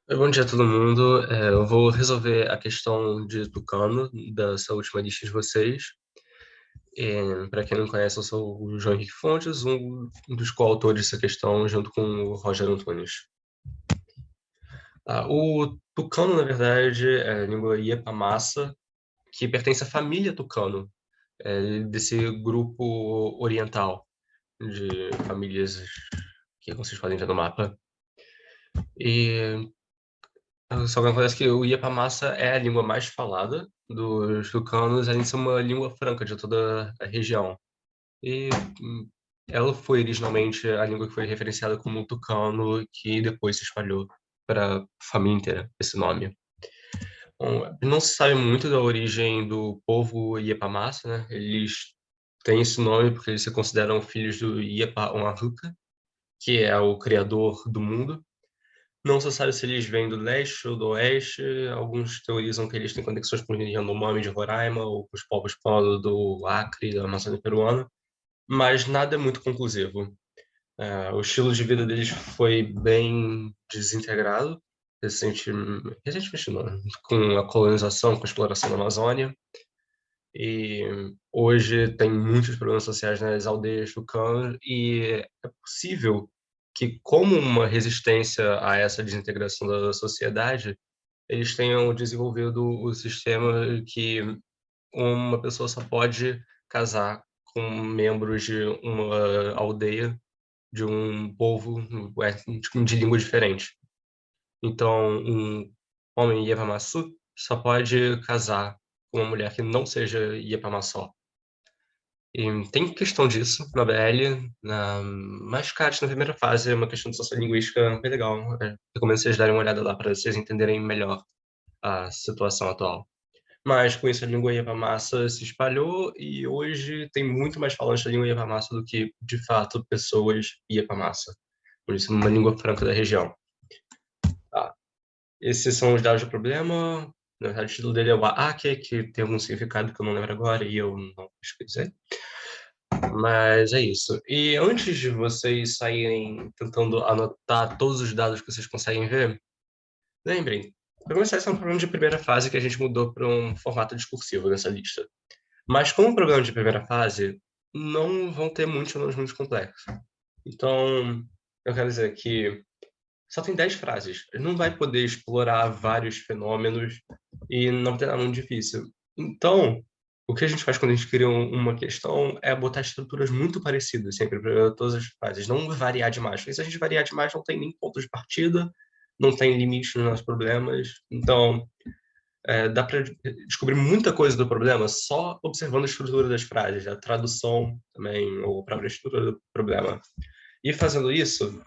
Bom dia a todo mundo. Eu vou resolver a questão de Tucano, dessa última lista de vocês. Para quem não conhece, eu sou o João Henrique Fontes, um dos coautores dessa questão, junto com o Roger Antunes. O Tucano, na verdade, é a língua Iepamassa, que pertence à família Tucano, desse grupo oriental de famílias que vocês podem ver no mapa. E só que acontece que o Iapamassa é a língua mais falada dos tucanos, além de ser uma língua franca de toda a região. E ela foi originalmente a língua que foi referenciada como tucano, que depois se espalhou para a família inteira, esse nome. Bom, não se sabe muito da origem do povo Iapamassa, né? Eles têm esse nome porque eles se consideram filhos do Iepa Onahuka, que é o criador do mundo. Não se sabe se eles vêm do leste ou do oeste. Alguns teorizam que eles têm conexões com o Yanomami de Roraima ou com os povos Polo do Acre, da Amazônia Peruana, mas nada é muito conclusivo. O estilo de vida deles foi bem desintegrado recentemente não, com a colonização, com a exploração da Amazônia. E hoje tem muitos problemas sociais nas aldeias do Cano e é possível que, como uma resistência a essa desintegração da sociedade, eles tenham desenvolvido o sistema que uma pessoa só pode casar com membros de uma aldeia, de um povo de língua diferente. Então, um homem Yevamasu só pode casar com uma mulher que não seja Iepamassó. E tem questão disso na BL, mas, cara, na primeira fase é uma questão de sociolinguística bem legal. Recomendo vocês darem uma olhada lá para vocês entenderem melhor a situação atual. Mas com isso a língua Yavamassa se espalhou e hoje tem muito mais falantes da língua Yavamassa do que, de fato, pessoas Yavamassa. Por isso, é uma língua franca da região. Tá. Esses são os dados do problema. Na verdade, o título dele é o Aake, que tem algum significado que eu não lembro agora e eu não pesquisei. Mas é isso. E antes de vocês saírem tentando anotar todos os dados que vocês conseguem ver, lembrem, para começar, esse é um problema de primeira fase que a gente mudou para um formato discursivo nessa lista. Mas como problema de primeira fase, não vão ter muitos fenômenos muito complexos. Então, eu quero dizer que só tem 10 frases. Ele não vai poder explorar vários fenômenos e não tem nada muito difícil. Então, o que a gente faz quando a gente cria uma questão é botar estruturas muito parecidas sempre para todas as frases, não variar demais. Porque se a gente variar demais, não tem nem ponto de partida, não tem limite nos nossos problemas. Então, dá para descobrir muita coisa do problema só observando a estrutura das frases, a tradução também, ou a própria estrutura do problema. E fazendo isso,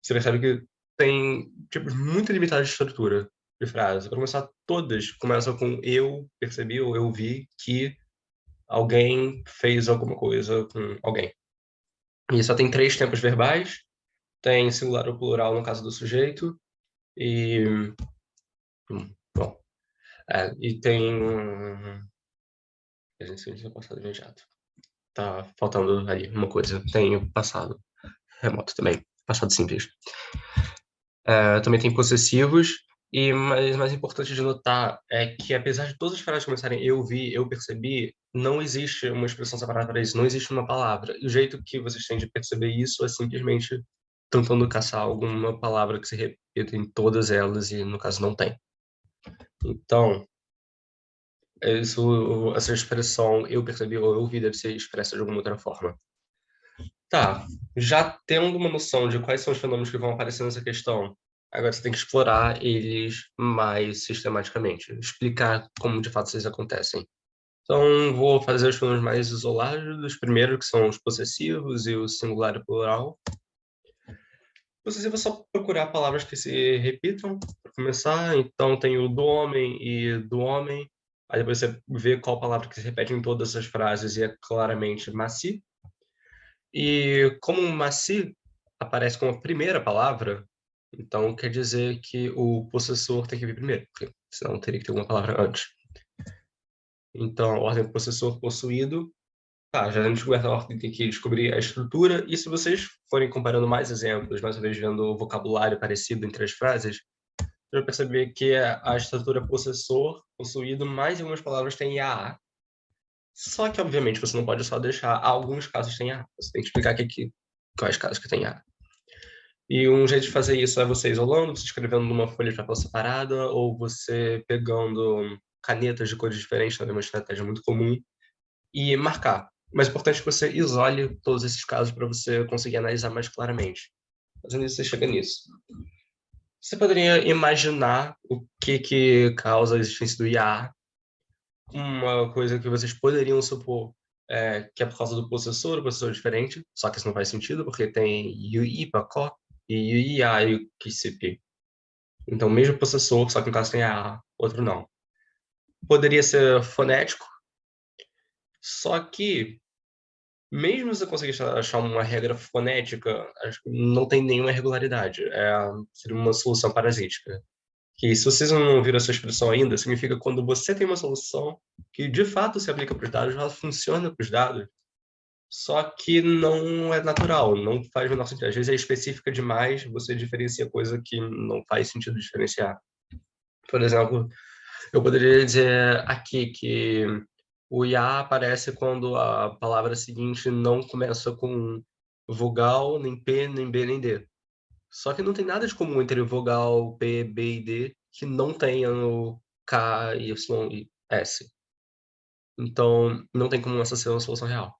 você percebe que tem tipos muito limitados de estrutura de frase. Para começar, todas começam com eu percebi ou eu vi que alguém fez alguma coisa com alguém. E só tem três tempos verbais, tem singular ou plural no caso do sujeito, e. Bom. E tem. A gente tem passado imediato. Tá faltando ali uma coisa. Tem o passado remoto também. Passado simples. Também tem possessivos. Mas mais importante de notar é que, apesar de todas as frases começarem eu vi, eu percebi, não existe uma expressão separada para isso, não existe uma palavra. E o jeito que vocês têm de perceber isso é simplesmente tentando caçar alguma palavra que se repita em todas elas, e no caso não tem. Então, essa expressão eu percebi ou eu vi deve ser expressa de alguma outra forma. Tá, já tendo uma noção de quais são os fenômenos que vão aparecer nessa questão, agora você tem que explorar eles mais sistematicamente, explicar como de fato eles acontecem. Então, vou fazer os fenômenos mais isolados, primeiro, que são os possessivos e o singular e plural. Possessivo é só procurar palavras que se repitam, para começar. Então, tem o do homem e do homem. Aí depois você vê qual palavra que se repete em todas as frases e é claramente maci. E como maci aparece como a primeira palavra, então quer dizer que o possessor tem que vir primeiro, porque senão teria que ter uma palavra antes. Então, a ordem do possessor possuído. Tá, já a gente descoberto a ordem, tem que descobrir a estrutura. E se vocês forem comparando mais exemplos, mais uma vez vendo o vocabulário parecido entre as frases, você vai perceber que a estrutura possessor, possuído, mais algumas palavras têm IAA. Só que, obviamente, você não pode só deixar alguns casos tem IAA. Você tem que explicar quais casos que tem IAA. E um jeito de fazer isso é você isolando, você escrevendo numa folha de papel separada, ou você pegando canetas de cores diferentes, também é uma estratégia muito comum, e marcar. Mas é importante que você isole todos esses casos para você conseguir analisar mais claramente. Fazendo isso, você chega nisso. Você poderia imaginar o que causa a existência do IA? Uma coisa que vocês poderiam supor que é por causa do processor, o processor é diferente, só que isso não faz sentido, porque tem UI para CO e UIA e QCP. Então, mesmo processor, só que no caso tem A, outro não. Poderia ser fonético, só que, mesmo se você conseguir achar uma regra fonética, acho que não tem nenhuma irregularidade. Seria uma solução parasítica. Que se vocês não viram essa expressão ainda, significa quando você tem uma solução que de fato se aplica para os dados, ela funciona para os dados, só que não é natural, não faz o menor sentido. Às vezes é específica demais, você diferencia coisa que não faz sentido diferenciar. Por exemplo, eu poderia dizer aqui que o IA aparece quando a palavra seguinte não começa com vogal, nem P, nem B, nem D. Só que não tem nada de comum entre vogal P, B e D que não tenha no K, Y e S. Então, não tem como essa ser uma solução real.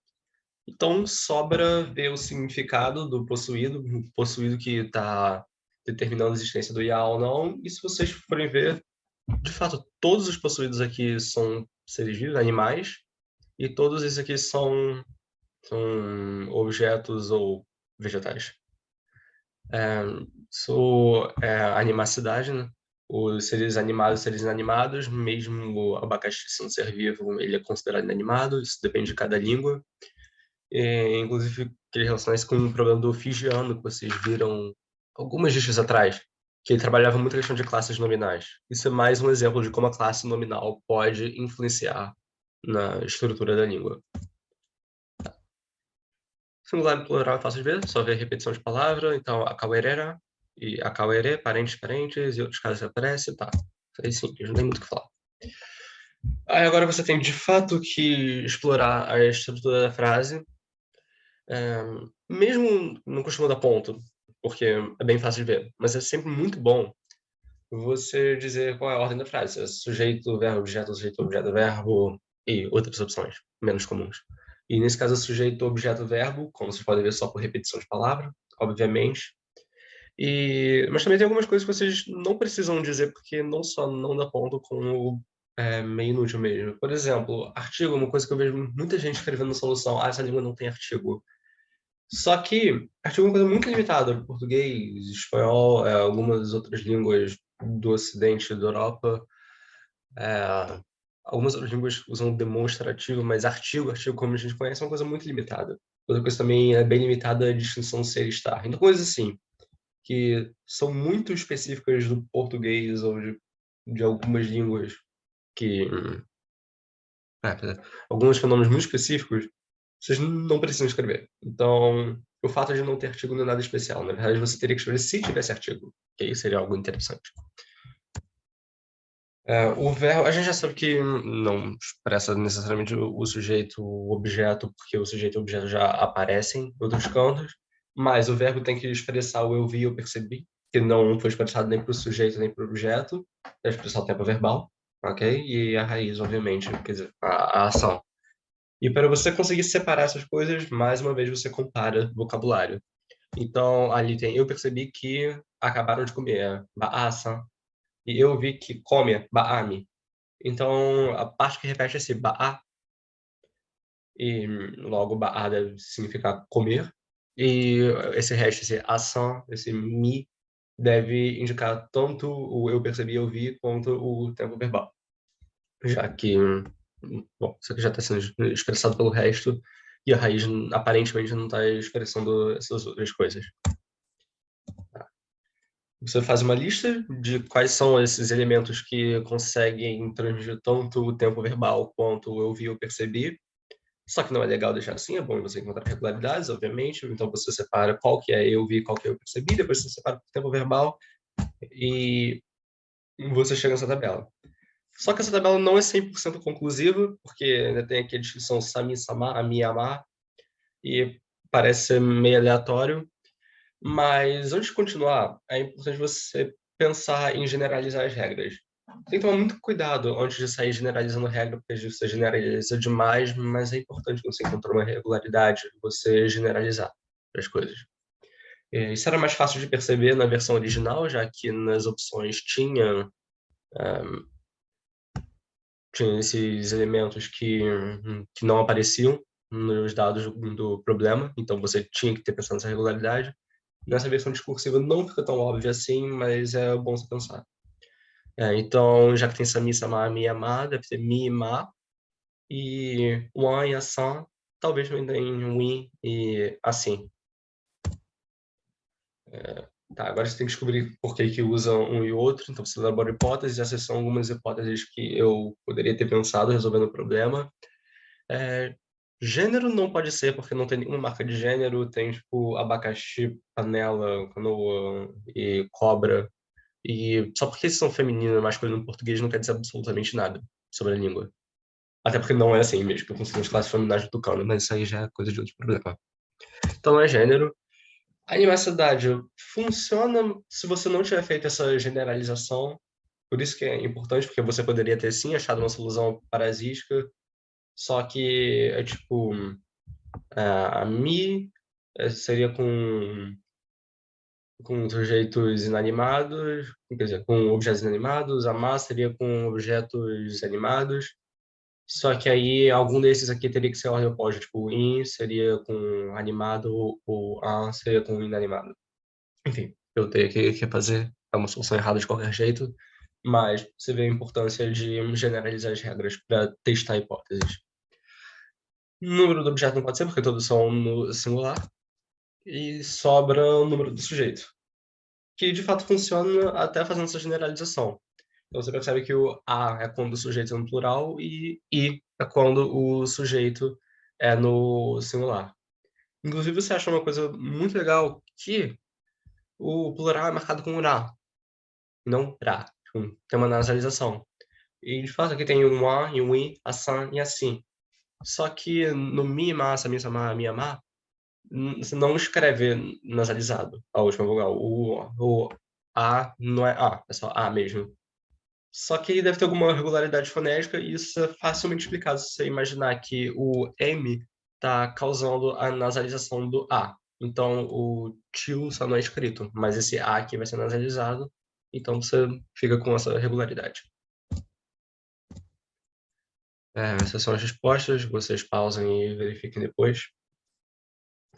Então, sobra ver o significado do possuído, o possuído que está determinando a existência do IA ou não. E se vocês forem ver, de fato, todos os possuídos aqui são seres vivos, animais, e todos esses aqui são objetos ou vegetais. Animacidade, né? Os seres animados, seres inanimados, mesmo o abacaxi sendo ser vivo, ele é considerado inanimado, isso depende de cada língua. Inclusive, queria relacionar isso com um problema do fijiano, que vocês viram algumas listas atrás, que ele trabalhava muito a questão de classes nominais. Isso é mais um exemplo de como a classe nominal pode influenciar na estrutura da língua. Singular e plural é fácil de ver, só ver repetição de palavra. Então, acauerera e acauerê, parentes, parentes, e outros casos que aparecem, tá. Isso aí simples, não tem muito o que falar. Aí agora você tem, de fato, que explorar a estrutura da frase, mesmo não costuma dar ponto, porque é bem fácil de ver, mas é sempre muito bom você dizer qual é a ordem da frase. É sujeito, verbo, objeto, verbo e outras opções menos comuns. E nesse caso é sujeito, objeto, verbo, como vocês podem ver só por repetição de palavra, obviamente. Mas também tem algumas coisas que vocês não precisam dizer, porque não só não dá ponto, como meio inútil mesmo. Por exemplo, artigo é uma coisa que eu vejo muita gente escrevendo na solução. Ah, essa língua não tem artigo. Só que artigo é uma coisa muito limitada. Português, espanhol, algumas outras línguas do Ocidente, da Europa. Algumas outras línguas usam demonstrativo, mas artigo como a gente conhece, é uma coisa muito limitada. Outra coisa também é bem limitada a distinção ser e estar. Então, coisas assim, que são muito específicas do português ou de algumas línguas que... alguns fenômenos muito específicos, vocês não precisam escrever. Então, o fato de não ter artigo não é nada especial. Na verdade, você teria que escrever se tivesse artigo, que aí seria algo interessante. O verbo, a gente já sabe que não expressa necessariamente o sujeito, o objeto, porque o sujeito e o objeto já aparecem em outros cantos, mas o verbo tem que expressar o eu vi, eu percebi, que não foi expressado nem para o sujeito nem para o objeto, é expressar o tempo verbal, ok? E a raiz, obviamente, quer dizer, a ação. E para você conseguir separar essas coisas, mais uma vez você compara vocabulário. Então, ali tem eu percebi que acabaram de comer, ba'asan, e eu vi que come, ba'ami. Então, a parte que repete é esse ba'a, e logo ba'a deve significar comer, e esse resto, esse asan, esse mi, deve indicar tanto o eu percebi, eu vi, quanto o tempo verbal. Já que, bom, isso aqui já está sendo expressado pelo resto, e a raiz aparentemente não está expressando essas outras coisas. Você faz uma lista de quais são esses elementos que conseguem transmitir tanto o tempo verbal quanto o eu vi, eu percebi. Só que não é legal deixar assim, é bom você encontrar regularidades, obviamente. Então você separa qual que é eu vi, qual que é eu percebi, depois você separa o tempo verbal. E você chega nessa tabela. Só que essa tabela não é 100% conclusiva, porque ainda tem aqui a descrição Sami, Sama, Ami, Amar, e parece ser meio aleatório. Mas antes de continuar, é importante você pensar em generalizar as regras. Tem que tomar muito cuidado antes de sair generalizando regra, porque às vezes você generaliza demais, mas é importante quando você encontrar uma regularidade, você generalizar as coisas. Isso era mais fácil de perceber na versão original, já que nas opções tinha esses elementos que não apareciam nos dados do problema, então você tinha que ter pensado nessa regularidade. Nessa versão discursiva não fica tão óbvio assim, mas é bom você pensar. Então, já que tem Sami, Sama, Mi, Ma, deve ter Mi, Ma, e Wan e Asan, talvez também tenha Win e assim. Tá, agora você tem que descobrir por que usam um e outro, então você elabora hipóteses, essas são algumas hipóteses que eu poderia ter pensado resolvendo o problema. É, Gênero não pode ser, porque não tem nenhuma marca de gênero, tem tipo abacaxi, panela, canoa e cobra. E só porque eles são feminino e masculino no português não quer dizer absolutamente nada sobre a língua. Até porque não é assim mesmo, que funcionam as classes feminais do tucano, mas isso aí já é coisa de outro problema. Então não é gênero. A animacidade funciona se você não tiver feito essa generalização. Por isso que é importante, porque você poderia ter sim achado uma solução parasítica, só que é tipo, a Mi seria com sujeitos inanimados, quer dizer, com objetos inanimados, a Ma seria com objetos animados, só que aí algum desses aqui teria que ser ordem oposta, tipo, in seria com animado, ou an seria com inanimado. Enfim, eu teria que fazer, é uma solução errada de qualquer jeito, mas você vê a importância de generalizar as regras para testar hipóteses. Número do objeto não pode ser, porque todos são no singular, e sobra o número do sujeito, que de fato funciona até fazendo essa generalização. Então você percebe que o a é quando o sujeito é no plural e I é quando o sujeito é no singular. Inclusive você acha uma coisa muito legal que o plural é marcado com ra, não ra. Tipo, tem uma nasalização. E de fato aqui tem um a e um i, assan e assim. Só que no mi, ma, sa, mi, sa, ma, mi, ma, você não escreve nasalizado a última vogal. O a não é a, é só a mesmo. Só que deve ter alguma regularidade fonética e isso é facilmente explicado se você imaginar que o M está causando a nasalização do A. Então, o tio só não é escrito, mas esse A aqui vai ser nasalizado, então você fica com essa regularidade. Essas são as respostas, vocês pausem e verifiquem depois.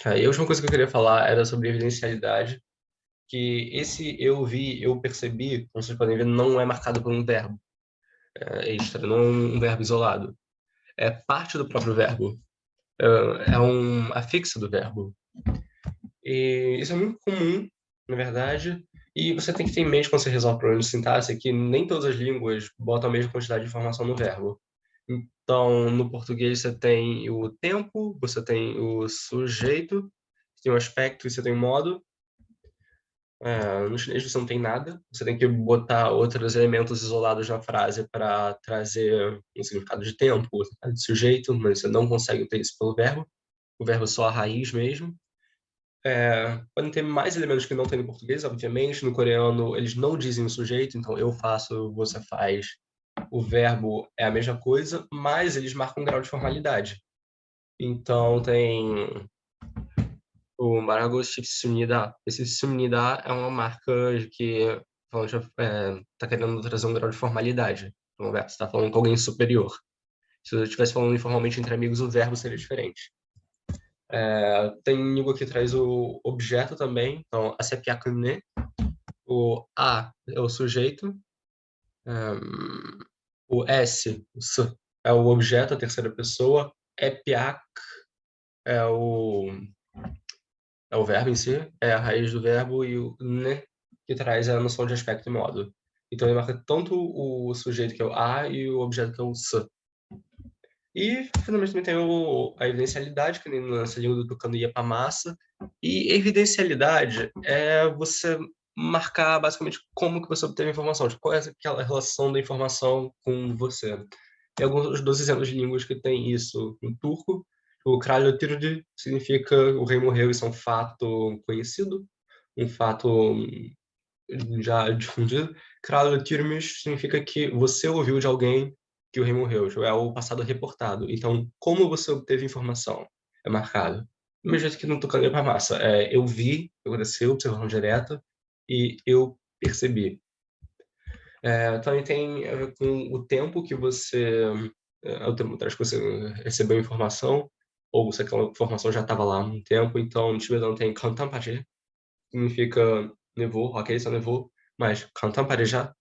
E a última coisa que eu queria falar era sobre evidencialidade, que esse eu vi, eu percebi, como vocês podem ver, não é marcado por um verbo extra, não é um verbo isolado. É parte do próprio verbo. É um afixo do verbo. E isso é muito comum, na verdade, e você tem que ter em mente quando você resolve problemas de sintaxe que nem todas as línguas botam a mesma quantidade de informação no verbo. Então, no português você tem o tempo, você tem o sujeito, você tem o aspecto e você tem o modo. No chinês você não tem nada, você tem que botar outros elementos isolados na frase para trazer um significado de tempo, um significado de sujeito, mas você não consegue ter isso pelo verbo. O verbo é só a raiz mesmo. Podem ter mais elementos que não tem no português, obviamente. No coreano, eles não dizem o sujeito, então eu faço, você faz. O verbo é a mesma coisa, mas eles marcam um grau de formalidade. Então, tem o Maragos Sunida. Esse Sunida é uma marca que está querendo trazer um grau de formalidade. Então, você está falando com alguém superior. Se eu estivesse falando informalmente entre amigos, o verbo seria diferente. Tem língua que traz o objeto também, então asepiakune. O a é o sujeito, o s, o s, é o objeto, a terceira pessoa, epiak é o verbo em si, é a raiz do verbo, e o ne, que traz a noção de aspecto e modo. Então ele marca tanto o sujeito, que é o a, e o objeto, que é o s. E, finalmente, também tem a evidencialidade, que nem nessa língua do tucano ia para massa. E evidencialidade é você marcar basicamente como que você obteve a informação, tipo, qual é aquela relação da informação com você. Tem alguns dos exemplos de línguas que tem isso. No turco, o kralj tirdi significa o rei morreu, isso é um fato conhecido, um fato já difundido. Kralj tirmiş significa que você ouviu de alguém que o rei morreu, tipo, é o passado reportado. Então, como você obteve informação? É marcado. Do mesmo jeito que no Tucano para Massa, eu vi, aconteceu, observação direta, e eu percebi. Também tem a ver com o tempo que você, o tempo atrás que você recebeu a informação, ou se aquela informação já estava lá há um tempo. Então, no tibetano tem Kantampare, significa nevou, ok, só nevou, mas Kantampare já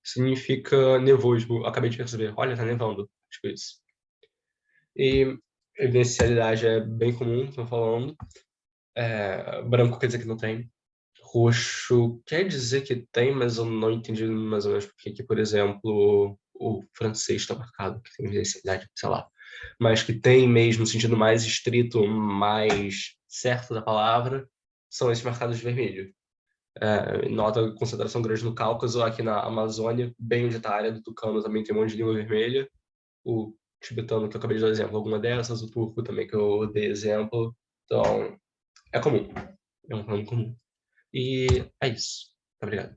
significa nevou, tipo, acabei de perceber, olha, tá nevando, tipo isso. E evidencialidade é bem comum, estão falando. Branco quer dizer que não tem. Roxo quer dizer que tem, mas eu não entendi mais ou menos porque que, por exemplo, o francês está marcado, que tem diversidade, sei lá. Mas que tem mesmo no sentido mais estrito, mais certo da palavra, são esses marcados de vermelho. Nota concentração grande no Cáucaso, aqui na Amazônia, bem onde está a área do Tucano, também tem um monte de língua vermelha. O tibetano, que eu acabei de dar exemplo, alguma dessas, o turco também, que eu dei exemplo. Então, é comum. É um ramo comum. E é isso. Muito obrigado.